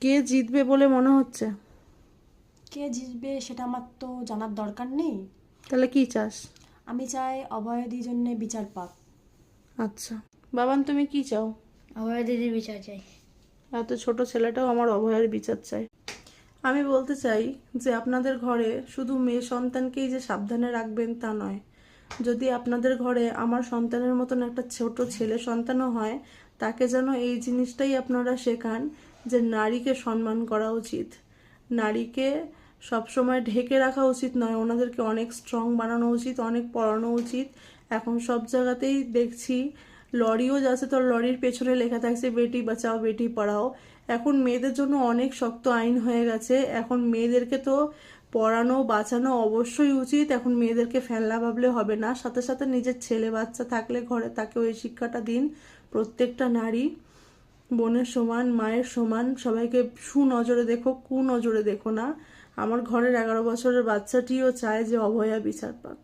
কে জিতবে বলে মনে হচ্ছে? কে জিতবে সেটা আমার তো জানার দরকার নেই। তাহলে কি চাস? আমি চাই অভয়াদির জন্য বিচার পাক। আচ্ছা, বাবান তুমি কি চাও? অভয় দিদির বিচার চাই। এত ছোট ছেলেটাও আমার অভয়ের বিচার চাই। আমি বলতে চাই যে আপনাদের ঘরে শুধু মেয়ে সন্তানকেই যে সাবধানে রাখবেন তা নয়। যদি আপনাদের ঘরে আমার সন্তানের মতন একটা ছোট ছেলে সন্তানও হয়, তাকে যেন এই জিনিসটাই আপনারা শেখান যে নারীকে সম্মান করা উচিত, নারীকে সবসময় ঢেকে রাখা উচিত নয়, ওনাদেরকে অনেক স্ট্রং বানানো উচিত, অনেক পড়ানো উচিত। এখন সব জায়গাতেই দেখছি লরিও যাচ্ছে, তো লরির পেছনে লেখা থাকছে বেটি বাঁচাও বেটি পড়াও। এখন মেয়েদের জন্য অনেক শক্ত আইন হয়ে গেছে। এখন মেয়েদেরকে তো পড়ানো বাঁচানো অবশ্যই উচিত। এখন মেয়েদেরকে ফেলনা ভাবলে হবে না, সাথে সাথে নিজের ছেলে বাচ্চা থাকলে ঘরে তাকেও এই শিক্ষাটা দিন। প্রত্যেকটা নারী বোনের সমান, মায়ের সমান, সবাইকে সুনজরে দেখো, কুনজরে দেখো না। আমার ঘরের 11 বছরের বাচ্চাটিও চায় যে অভয়া বিচার পাক।